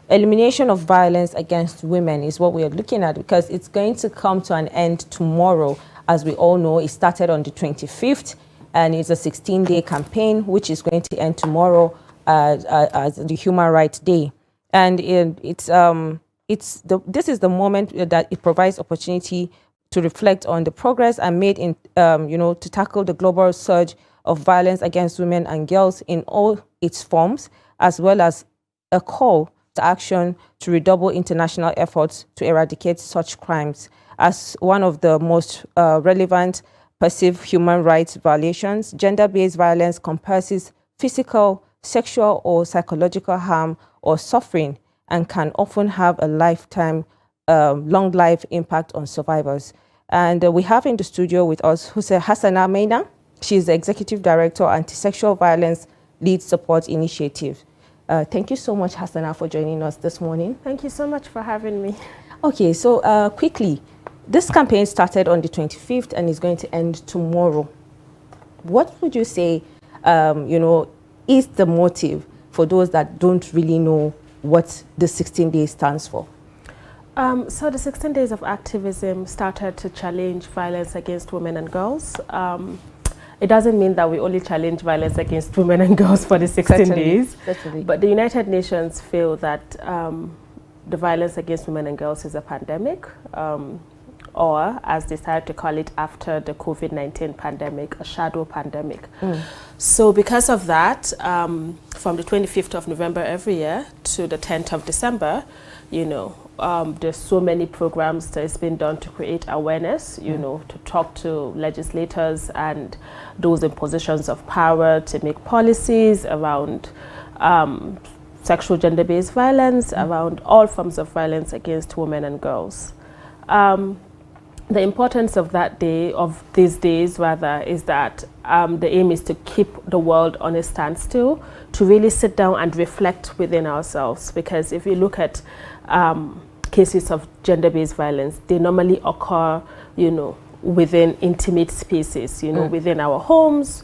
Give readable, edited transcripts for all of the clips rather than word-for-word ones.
Elimination of violence against women is what we are looking at, because it's going to come to an end tomorrow. As we all know, it started on the 25th, and it's a 16-day campaign, which is going to end tomorrow as the Human Rights Day. And this is the moment that it provides opportunity to reflect on the progress and made in, to tackle the global surge of violence against women and girls in all its forms, as well as a call to action to redouble international efforts to eradicate such crimes. As one of the most relevant perceived human rights violations, gender-based violence encompasses physical, sexual, or psychological harm or suffering, and can often have a lifetime, long life impact on survivors. And we have in the studio with us Hassan Maina. She's the Executive Director, Anti-Sexual Violence Lead Support Initiative. Thank you so much, Hassana, for joining us this morning. Thank you so much for having me. Okay, so quickly, this campaign started on the 25th and is going to end tomorrow. What would you say, is the motive for those that don't really know what the 16 days stands for? So the 16 days of activism started to challenge violence against women and girls. It doesn't mean that we only challenge violence against women and girls for the 16 days. Certainly. But the United Nations feel that the violence against women and girls is a pandemic, or as they started to call it after the COVID-19 pandemic, a shadow pandemic. So because of that, from the 25th of November every year to the 10th of December, there's so many programs that has been done to create awareness, to talk to legislators and those in positions of power to make policies around sexual gender-based violence, around all forms of violence against women and girls. The importance of that day, of these days rather, is that the aim is to keep the world on a standstill, to really sit down and reflect within ourselves. Because if you look at cases of gender-based violence, they normally occur, within intimate spaces, within our homes,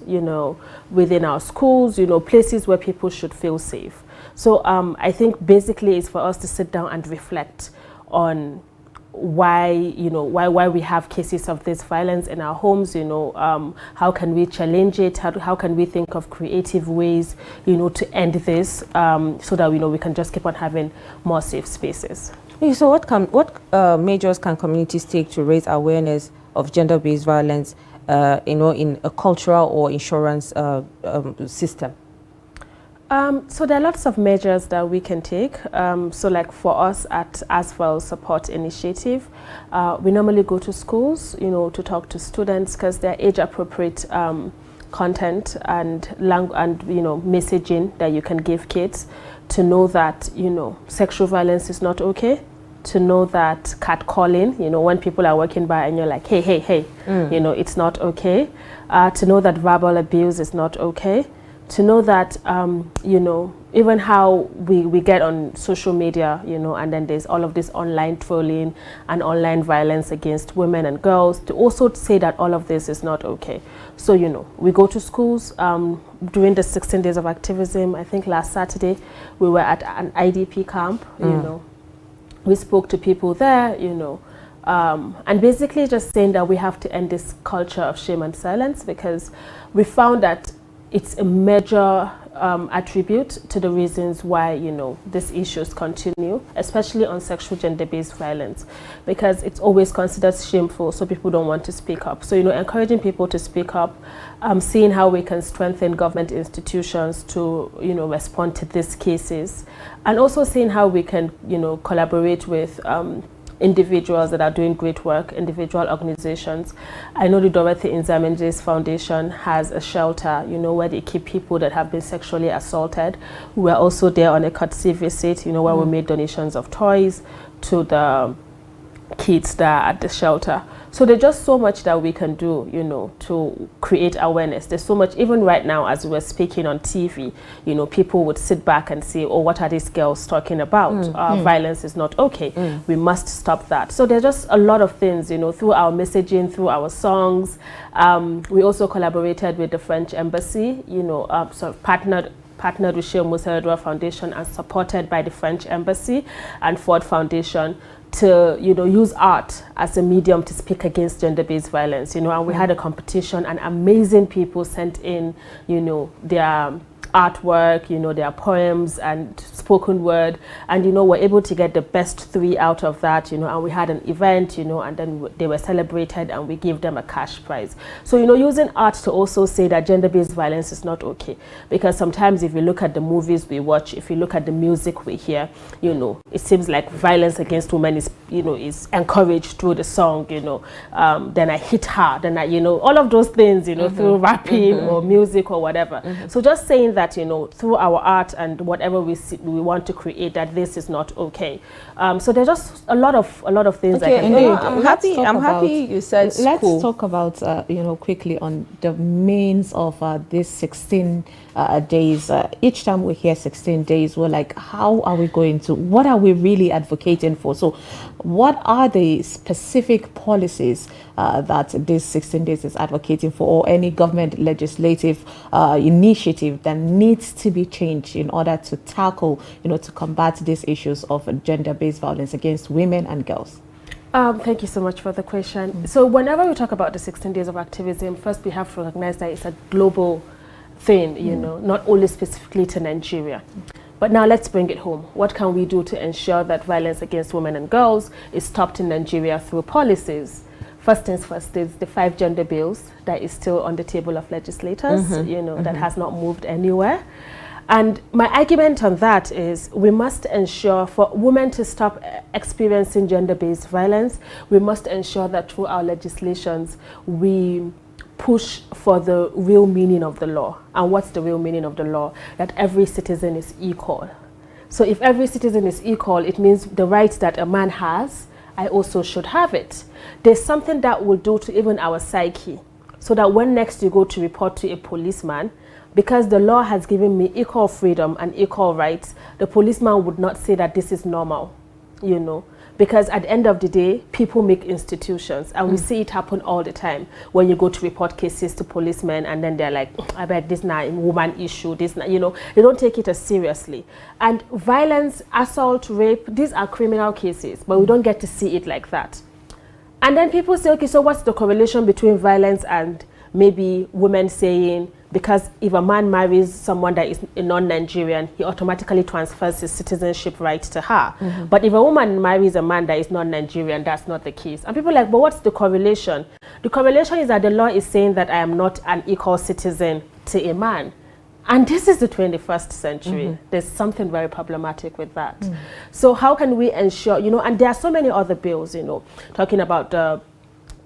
within our schools, places where people should feel safe. So I think basically it's for us to sit down and reflect on why we have cases of this violence in our homes, how can we challenge it, how can we think of creative ways, to end this, so that we can just keep on having more safe spaces. So what measures can communities take to raise awareness of gender-based violence, in a cultural or insurance system? So there are lots of measures that we can take. So like for us at As Well Support Initiative, we normally go to schools, to talk to students, because they're age-appropriate content and messaging that you can give kids to know that, sexual violence is not okay, to know that catcalling, when people are walking by and you're like, hey, hey, hey, it's not okay, to know that verbal abuse is not okay, to know that, even how we get on social media, and then there's all of this online trolling and online violence against women and girls, to also say that all of this is not okay. So, we go to schools. During the 16 days of activism, I think last Saturday, we were at an IDP camp, we spoke to people there, and basically just saying that we have to end this culture of shame and silence, because we found that it's a major attribute to the reasons why, these issues continue, especially on sexual gender-based violence, because it's always considered shameful, so people don't want to speak up. So, encouraging people to speak up, seeing how we can strengthen government institutions to, respond to these cases, and also seeing how we can, collaborate with individuals that are doing great work, individual organizations. I know the Dorothy Nzamenje's Foundation has a shelter, where they keep people that have been sexually assaulted. We're also there on a courtesy visit, where we made donations of toys to the kids that are at the shelter. So there's just so much that we can do, to create awareness. There's so much, even right now as we're speaking on TV, people would sit back and say, oh, what are these girls talking about? Violence is not okay. We must stop that. So there's just a lot of things, through our messaging, through our songs. We also collaborated with the French embassy, sort of partnered partnered with Sheikh Musa Yar'Adua Foundation and supported by the French Embassy and Ford Foundation to, you know, use art as a medium to speak against gender-based violence, you know, and we had a competition and amazing people sent in, you know, their artwork, you know, their poems and spoken word, and, you know, we're able to get the best 3 out of that, you know, and we had an event, you know, and then they were celebrated and we gave them a cash prize. So, you know, using art to also say that gender-based violence is not okay, because sometimes if you look at the movies we watch, if you look at the music we hear, you know, it seems like violence against women is, you know, is encouraged through the song, you know, then I hit her, then I, you know, all of those things, you know, through rapping or music or whatever. So just saying that, you know, through our art and whatever we see, we want to create, that this is not okay. So there's just a lot of things. Okay, I can no, do. I'm happy you said school. Let's talk about you know, quickly on the means of this 16 days. Each time we hear 16 days, we're like, how are we going to, what are we really advocating for? So what are the specific policies that this 16 days is advocating for, or any government legislative initiative that needs to be changed in order to tackle, you know, to combat these issues of gender-based violence against women and girls? Thank you so much for the question. So whenever we talk about the 16 days of activism, first we have to recognize that it's a global thing, you know, not only specifically to Nigeria. But now let's bring it home. What can we do to ensure that violence against women and girls is stopped in Nigeria through policies? First things first is the 5 gender bills that is still on the table of legislators, you know, that has not moved anywhere. And my argument on that is we must ensure for women to stop experiencing gender-based violence, we must ensure that through our legislations, we push for the real meaning of the law. And what's the real meaning of the law? That every citizen is equal. So if every citizen is equal, it means the rights that a man has, I also should have it. There's something that will do to even our psyche, so that when next you go to report to a policeman, because the law has given me equal freedom and equal rights, the policeman would not say that this is normal, you know. Because at the end of the day, people make institutions, and we see it happen all the time when you go to report cases to policemen, and then they're like, I bet this not a woman issue, this not, you know, they don't take it as seriously. And violence, assault, rape, these are criminal cases, but we don't get to see it like that. And then people say, okay, so what's the correlation between violence and maybe women saying, because if a man marries someone that is a non-Nigerian, he automatically transfers his citizenship rights to her. But if a woman marries a man that is non-Nigerian, that's not the case. And people are like, but what's the correlation? The correlation is that the law is saying that I am not an equal citizen to a man. And this is the 21st century. There's something very problematic with that. So how can we ensure, you know, and there are so many other bills, you know, talking about the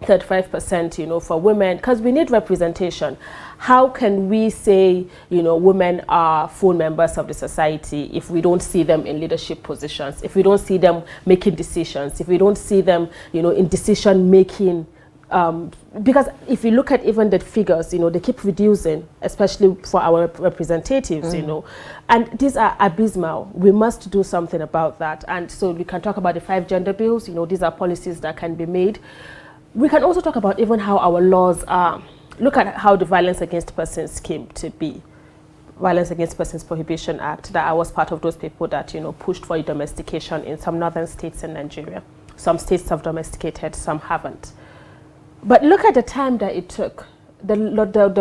35%, you know, for women, because we need representation. How can we say, you know, women are full members of the society if we don't see them in leadership positions, if we don't see them making decisions, if we don't see them, you know, in decision making? Because if you look at even the figures, you know, they keep reducing, especially for our representatives, you know, and these are abysmal. We must do something about that. And so we can talk about the 5 gender bills, you know, these are policies that can be made. We can also talk about even how our laws are. Look at how the Violence Against Persons came to be. Violence Against Persons Prohibition Act, that I was part of those people that, you know, pushed for domestication in some northern states in Nigeria. Some states have domesticated, some haven't. But look at the time that it took. The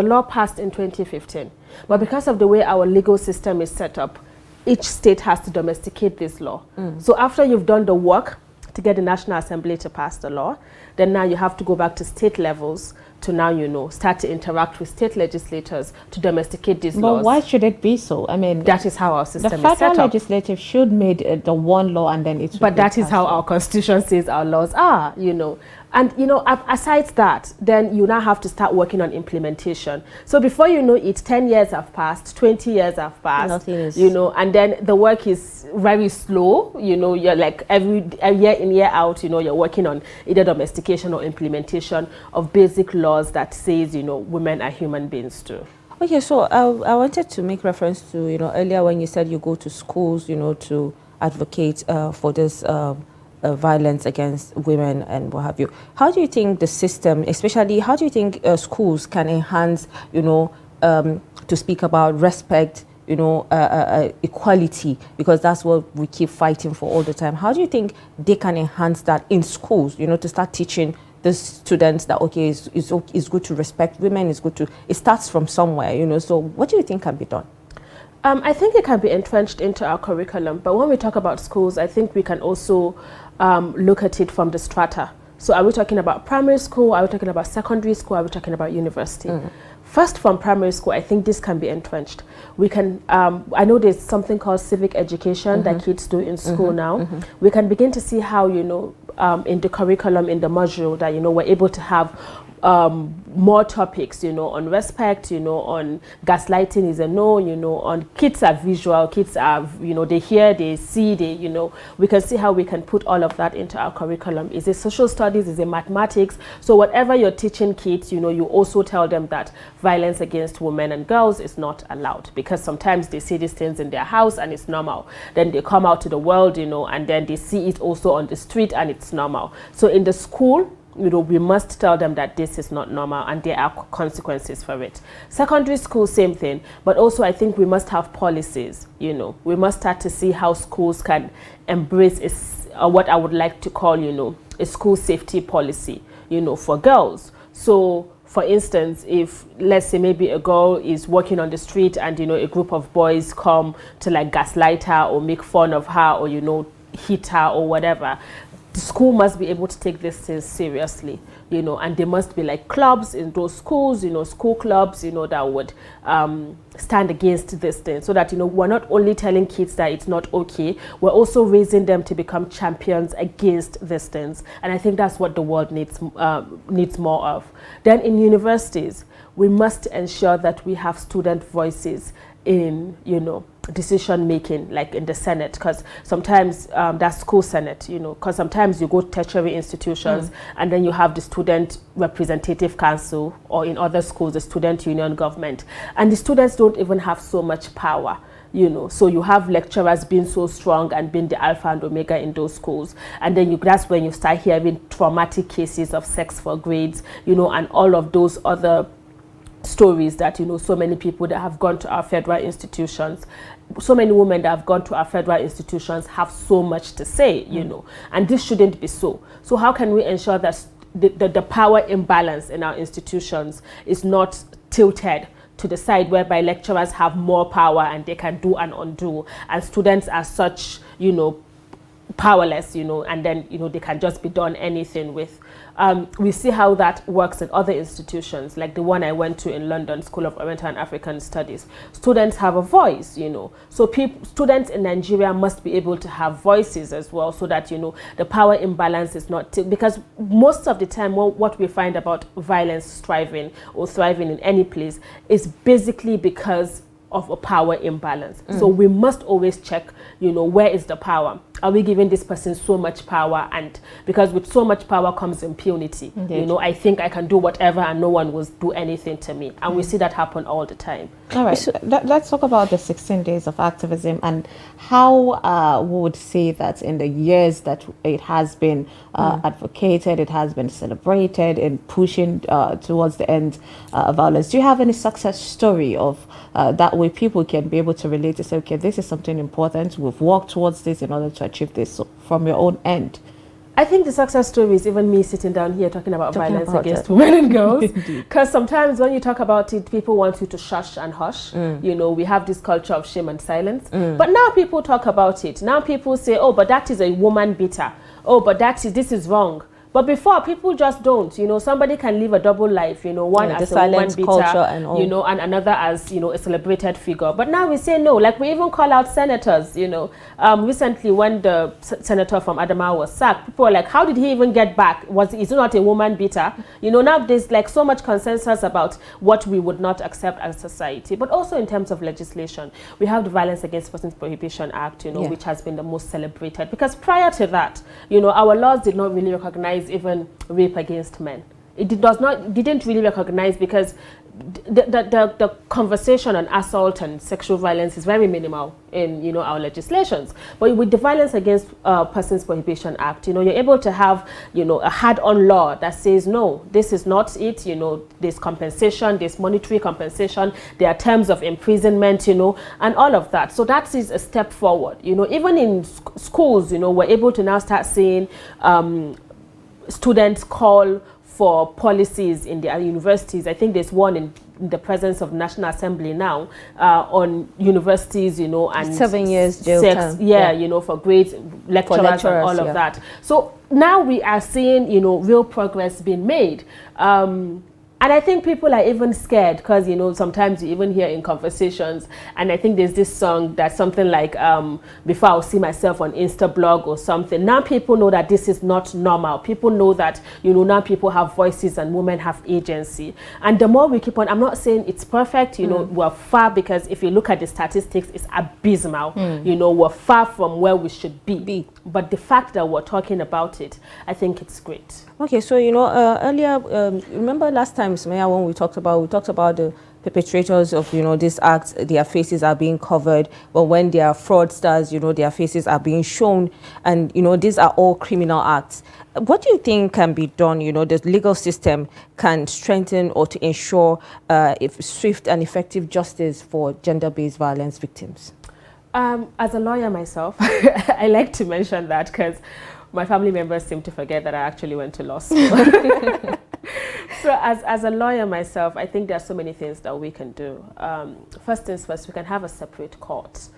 law passed in 2015. But because of the way our legal system is set up, each state has to domesticate this law. So after you've done the work to get the National Assembly to pass the law, then now you have to go back to state levels to now, you know, start to interact with state legislators to domesticate these laws. But why should it be so? I mean, that is how our system is set up. The federal legislative should make the one law and then it's... But that is how our constitution says our laws are, you know. And, you know, aside that, then you now have to start working on implementation. So before you know it, 10 years have passed, 20 years have passed, you know, and then the work is very slow. You know, you're like every year in, year out, you know, you're working on either domestication or implementation of basic laws that says, you know, women are human beings too. Okay, so I wanted to make reference to, you know, earlier when you said you go to schools, you know, to advocate for this violence against women and what have you. How do you think the system, especially how do you think schools can enhance, you know, to speak about respect, you know, equality, because that's what we keep fighting for all the time. How do you think they can enhance that in schools, you know, to start teaching the students that, okay, it's good to respect women, it's good to, it starts from somewhere, you know, so what do you think can be done? I think it can be entrenched into our curriculum, but when we talk about schools, I think we can also look at it from the strata. So are we talking about primary school? Are we talking about secondary school? Are we talking about university? First, from primary school, I think this can be entrenched. We can, I know there's something called civic education that kids do in school now. We can begin to see how, you know, in the curriculum, in the module, that, you know, we're able to have more topics, you know, on respect, you know, on gaslighting is a no, you know, on kids are visual, kids are, you know, they hear, they see, they, you know, we can see how we can put all of that into our curriculum. Is it social studies? Is it mathematics? So whatever you're teaching kids, you know, you also tell them that violence against women and girls is not allowed, because sometimes they see these things in their house and it's normal. Then they come out to the world, you know, and then they see it also on the street and it's normal. So in the school, you know, we must tell them that this is not normal and there are consequences for it. Secondary school, same thing. But also I think we must have policies, you know. We must start to see how schools can embrace what I would like to call, you know, a school safety policy, you know, for girls. So, for instance, if, let's say, maybe a girl is walking on the street and, you know, a group of boys come to like gaslight her or make fun of her or, you know, hit her or whatever, the school must be able to take this thing seriously, you know, and there must be like clubs in those schools, you know, school clubs, you know, that would stand against this thing, so that, you know, we're not only telling kids that it's not okay, we're also raising them to become champions against these things. And I think that's what the world needs more of. Then in universities, we must ensure that we have student voices in, you know, decision making, like in the Senate, because sometimes that's school Senate, you know, because sometimes you go to tertiary institutions and then you have the student representative council, or in other schools the student union government, and the students don't even have so much power, you know. So you have lecturers being so strong and being the alpha and omega in those schools, and then that's when you start hearing traumatic cases of sex for grades, you know, and all of those other stories that, you know, so many people that have gone to our federal institutions, so many women that have gone to our federal institutions have so much to say, you know, and this shouldn't be so. So how can we ensure that the power imbalance in our institutions is not tilted to the side whereby lecturers have more power and they can do and undo, and students are such, you know, powerless, you know, and then, you know, they can just be done anything with. We see how that works in other institutions, like the one I went to in London, School of Oriental and African Studies. Students have a voice, you know, so students in Nigeria must be able to have voices as well, so that, you know, the power imbalance is not, because most of the time what we find about violence thriving in any place is basically because of a power imbalance. So we must always check, you know, where is the power? Are we giving this person so much power? And because with so much power comes impunity. Indeed. You know, I think I can do whatever and no one will do anything to me. And we see that happen all the time. All right, so let's talk about the 16 days of activism and how we would say that in the years that it has been advocated, it has been celebrated in pushing towards the end of violence. Do you have any success story of that way people can be able to relate to say, okay, this is something important, we've worked towards this in order to achieve this, so from your own end? I think the success story is even me sitting down here talking about violence against women and girls. Because sometimes when you talk about it, people want you to shush and hush. You know, we have this culture of shame and silence. But now people talk about it. Now people say, oh, but that is a woman beater. Oh, but this is wrong. But before, people just don't, you know, somebody can live a double life, you know, one as a woman beater, and you know, and another as, you know, a celebrated figure. But now we say no, like we even call out senators, you know. Recently, when the senator from Adamawa was sacked, people were like, how did he even get back? Is he not a woman beater? You know, now there's like so much consensus about what we would not accept as society. But also in terms of legislation, we have the Violence Against Persons Prohibition Act, you know, which has been the most celebrated. Because prior to that, you know, our laws did not really recognize even rape against men. It didn't really recognize, because the conversation on assault and sexual violence is very minimal in, you know, our legislations. But with the Violence Against Persons Prohibition Act, you know, you're able to have, you know, a hard-on law that says, no, this is not it, you know, there's compensation, there's monetary compensation, there are terms of imprisonment, you know, and all of that. So that is a step forward. You know, even in schools, you know, we're able to now start seeing students call for policies in their universities. I think there's one in the presence of National Assembly now on universities, you know, and 7 years jail term. Yeah, you know, for grades, lecturers and all of that. So now we are seeing, you know, real progress being made. And I think people are even scared because, you know, sometimes you even hear in conversations, and I think there's this song that's something like, before I'll see myself on Insta blog or something. Now people know that this is not normal. People know that, you know, now people have voices and women have agency. And the more we keep on, I'm not saying it's perfect, you know, we're far, because if you look at the statistics, it's abysmal. You know, we're far from where we should be. But the fact that we're talking about it, I think it's great. Okay, so, you know, earlier, remember last time, Maya, when we talked about the perpetrators of, you know, these acts, their faces are being covered, but when they are fraudsters, you know, their faces are being shown, and, you know, these are all criminal acts. What do you think can be done, you know, the legal system can strengthen or to ensure swift and effective justice for gender-based violence victims? As a lawyer myself, I like to mention that because my family members seem to forget that I actually went to law school. So as a lawyer myself, I think there are so many things that we can do. First things first, we can have a separate court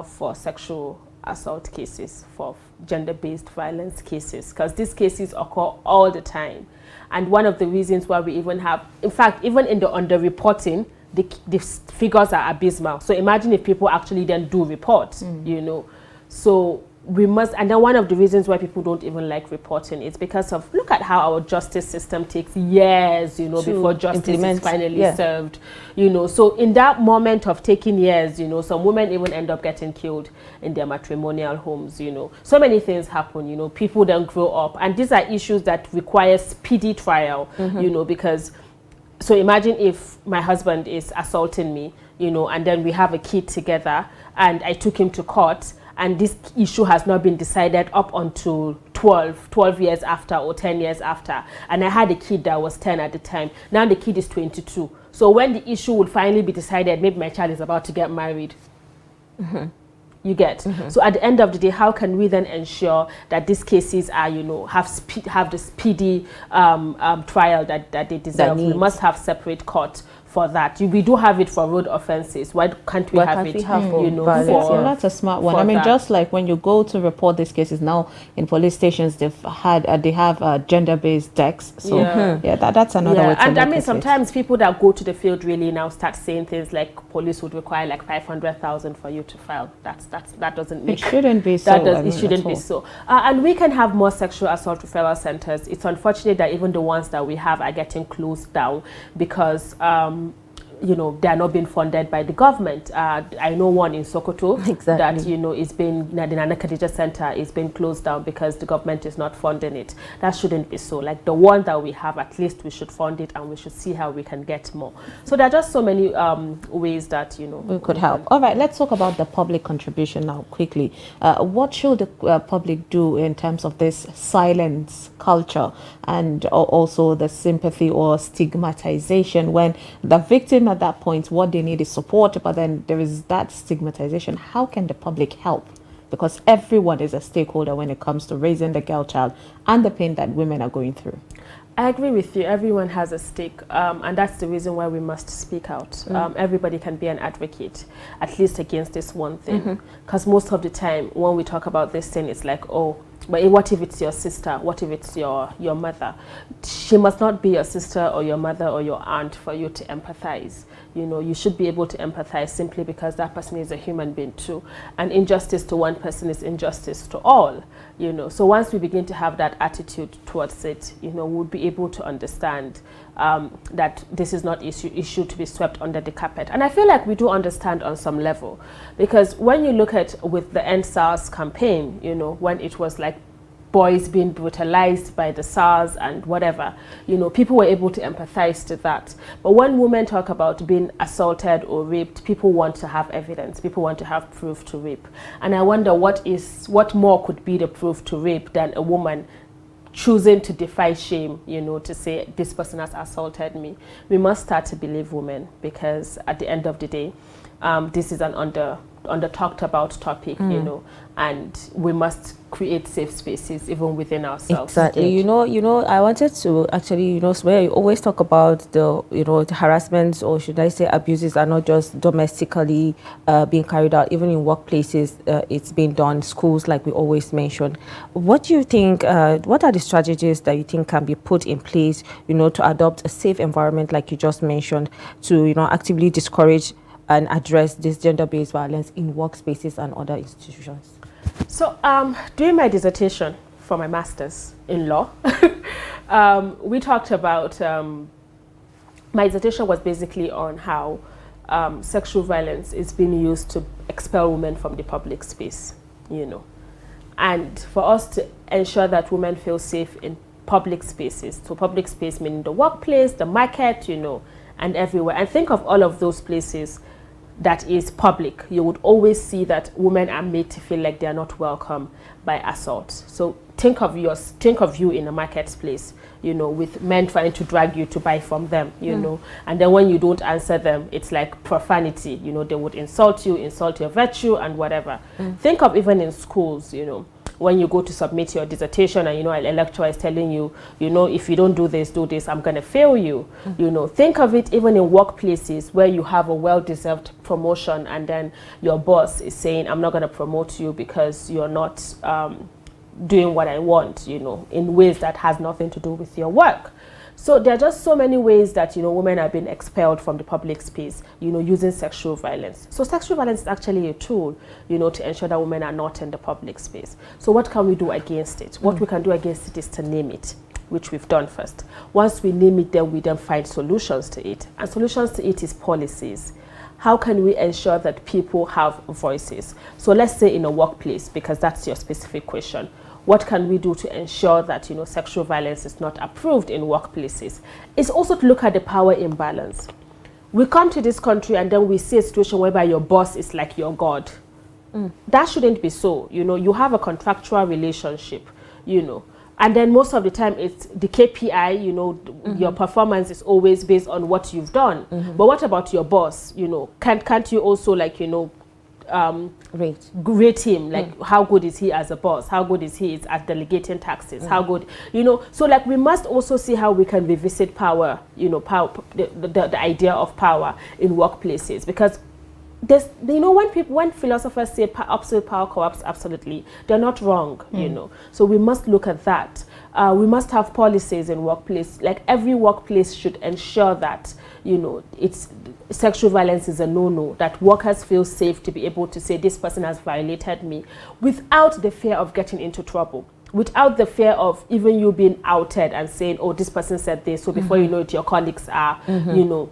for sexual assault cases, for gender-based violence cases, because these cases occur all the time. And one of the reasons why we even have, in fact, even in the underreporting, the figures are abysmal. So imagine if people actually then do report, you know. So we must, and then one of the reasons why people don't even like reporting is because of, look at how our justice system takes years, you know, before justice is finally served, you know. So in that moment of taking years, you know, some women even end up getting killed in their matrimonial homes, you know. So many things happen, you know, people then grow up, and these are issues that require speedy trial, you know, because, so imagine if my husband is assaulting me, you know, and then we have a kid together, and I took him to court, and this issue has not been decided up until 12 years after or 10 years after. And I had a kid that was 10 at the time. Now the kid is 22. So when the issue would finally be decided, maybe my child is about to get married. You get? So at the end of the day, how can we then ensure that these cases are, you know, have the speedy trial that they deserve? We must have separate court for that. We do have it for road offenses. Why can't we have it, you know, for... That's a smart one. I mean, just like when you go to report these cases now in police stations, they have gender-based decks. So that's another way to and I mean, look at sometimes people that go to the field really now start saying things like police would require like 500,000 for you to file. That doesn't make... It shouldn't be so. It shouldn't be so. And we can have more sexual assault referral centers. It's unfortunate that even the ones that we have are getting closed down because you know, they are not being funded by the government. I know one in Sokoto that, you know, the Nana Khadija Center is being closed down because the government is not funding it. That shouldn't be so. Like the one that we have, at least we should fund it, and we should see how we can get more. So there are just so many ways that, you know, we could help. All right, let's talk about the public contribution now quickly. What should the public do in terms of this silence culture and also the sympathy or stigmatization when the victim at that point, what they need is support, but then there is that stigmatization? How can the public help? Because everyone is a stakeholder when it comes to raising the girl child and the pain that women are going through. I agree with you. Everyone has a stake, and that's the reason why we must speak out. Everybody can be an advocate, at least against this one thing. Because most of the time, when we talk about this thing, it's like, oh, but what if it's your sister? What if it's your mother? She must not be your sister or your mother or your aunt for you to empathize. You know, you should be able to empathize simply because that person is a human being too. And injustice to one person is injustice to all, you know. So once we begin to have that attitude towards it, you know, we'll be able to understand that this is not issue to be swept under the carpet. And I feel like we do understand on some level, because when you look at with the End SARS campaign, you know, when it was like boys being brutalized by the SARS and whatever, you know, people were able to empathize to that. But when women talk about being assaulted or raped, people want to have evidence. People want to have proof to rape. And I wonder what more could be the proof to rape than a woman choosing to defy shame, you know, to say this person has assaulted me. We must start to believe women, because at the end of the day, this is an under talked about topic, you know, and we must create safe spaces even within ourselves. Exactly. You know, I wanted to actually, you know, where you always talk about the, you know, the harassments, or should I say abuses, are not just domestically being carried out, even in workplaces, it's being done, schools, like we always mention. What do you think, what are the strategies that you think can be put in place, you know, to adopt a safe environment, like you just mentioned, to, you know, actively discourage and address this gender-based violence in workspaces and other institutions? So during my dissertation for my master's in law, we talked about, my dissertation was basically on how sexual violence is being used to expel women from the public space, you know. And for us to ensure that women feel safe in public spaces, so public space meaning the workplace, the market, you know, and everywhere. And think of all of those places that is public. You would always see that women are made to feel like they are not welcome by assault. So think of you in a marketplace, you know, with men trying to drag you to buy from them, you know, and then when you don't answer them, it's like profanity, you know, they would insult you, insult your virtue and whatever. Think of even in schools, you know, when you go to submit your dissertation and, you know, a lecturer is telling you, you know, if you don't do this, I'm going to fail you. You know, think of it even in workplaces where you have a well-deserved promotion and then your boss is saying, I'm not going to promote you because you're not doing what I want, you know, in ways that has nothing to do with your work. So there are just so many ways that, you know, women are being expelled from the public space, you know, using sexual violence. So sexual violence is actually a tool, you know, to ensure that women are not in the public space. So what can we do against it? What we can do against it is to name it, which we've done first. Once we name it, then we then find solutions to it. And solutions to it is policies. How can we ensure that people have voices? So let's say in a workplace, because that's your specific question. What can we do to ensure that, you know, sexual violence is not approved in workplaces? It's also to look at the power imbalance. We come to this country and then we see a situation whereby your boss is like your God. That shouldn't be so. You know, you have a contractual relationship, you know, and then most of the time it's the KPI, you know, your performance is always based on what you've done. But what about your boss? You know, can't you also, like, you know, rate him, like how good is he as a boss, how good is he at delegating taxes, how good, you know. So like we must also see how we can revisit power, you know, the idea of power in workplaces, because there's, you know, when philosophers say absolute power corrupts absolutely, they're not wrong, you know. So we must look at that. We must have policies in workplace. Like every workplace should ensure that, you know, sexual violence is a no-no, that workers feel safe to be able to say this person has violated me without the fear of getting into trouble, without the fear of even you being outed and saying, oh, this person said this, so before you know it, your colleagues are, you know,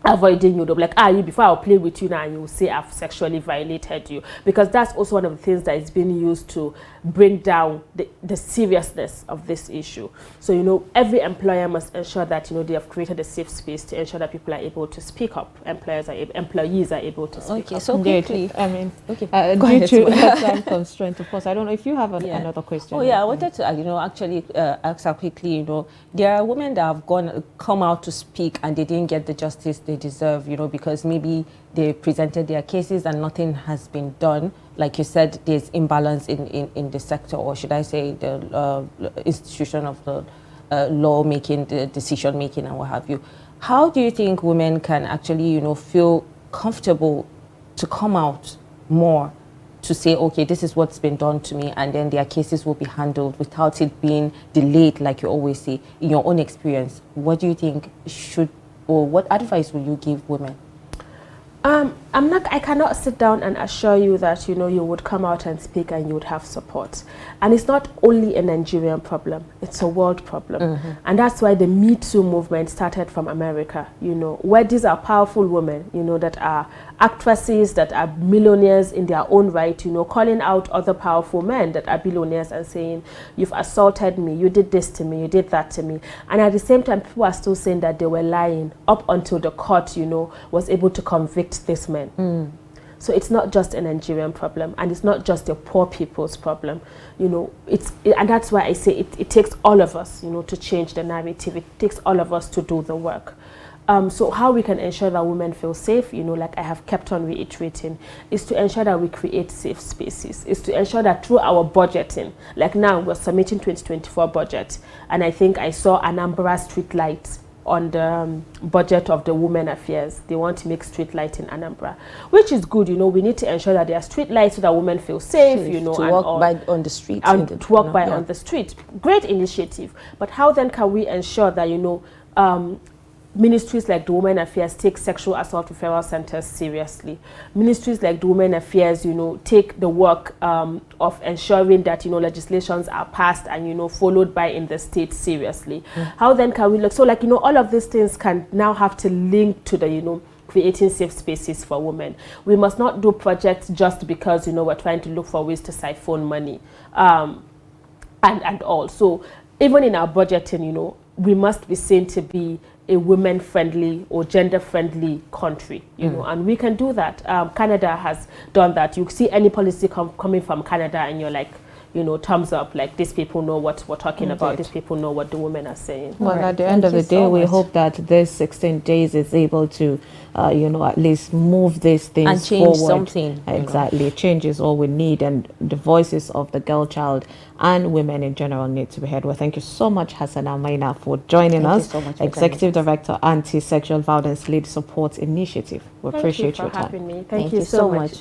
avoiding you. They'll be like, you, before I'll play with you now, and you'll say I've sexually violated you. Because that's also one of the things that is being used to bring down the seriousness of this issue. So, you know, every employer must ensure that, you know, they have created a safe space to ensure that people are able to speak up. Employees are able to speak up. Okay, so quickly, I mean, due to time constraint, of course. I don't know if you have another question. Oh yeah, I wanted to, you know, actually ask her quickly. You know, there are women that have come out to speak and they didn't get the justice they deserve. You know, because maybe they presented their cases and nothing has been done. Like you said, there's imbalance in the sector, or should I say, the institution of the law making, the decision making, and what have you. How do you think women can actually, you know, feel comfortable to come out more, to say, okay, this is what's been done to me, and then their cases will be handled without it being delayed, like you always say? In your own experience, what do you think should, or what advice will you give women? I cannot sit down and assure you that, you know, you would come out and speak and you would have support. And it's not only a Nigerian problem, it's a world problem. And that's why the Me Too movement started from America, you know, where these are powerful women, you know, that are actresses, that are millionaires in their own right, you know, calling out other powerful men that are billionaires and saying, you've assaulted me, you did this to me, you did that to me. And at the same time, people are still saying that they were lying up until the court, you know, was able to convict this man. So it's not just a Nigerian problem, and it's not just the poor people's problem, you know. And that's why I say it takes all of us, you know, to change the narrative. It takes all of us to do the work. So how we can ensure that women feel safe, you know, like I have kept on reiterating, is to ensure that we create safe spaces, is to ensure that through our budgeting, like now we're submitting 2024 budget, and I think I saw Anambra street lights on the budget of the Women Affairs. They want to make street light in Anambra, which is good. You know, we need to ensure that there are street lights so that women feel safe, you know, to walk by on the street. And to walk by on the street. Great initiative. But how then can we ensure that, you know, ministries like the Women Affairs take sexual assault referral centers seriously? Ministries like the Women Affairs, you know, take the work of ensuring that, you know, legislations are passed and, you know, followed by in the state seriously. How then can we look? So, like, you know, all of these things can now have to link to the, you know, creating safe spaces for women. We must not do projects just because, you know, we're trying to look for ways to siphon money and all. So even in our budgeting, you know, we must be seen to be a women-friendly or gender-friendly country, you know, and we can do that. Canada has done that. You see any policy coming from Canada and you're like, you know, thumbs up, like these people know what we're talking about, these people know what the women are saying. Well, at the end of the day, we hope that this 16 days is able to, you know, at least move these things and change forward. Something. Exactly. Change is all we need, and the voices of the girl child and women in general need to be heard. Well, thank you so much, Hassan Maina, for joining us. So much Executive Director, Anti-Sexual Violence Lead Support Initiative. We appreciate your time. Thank you for having me. Thank you so much.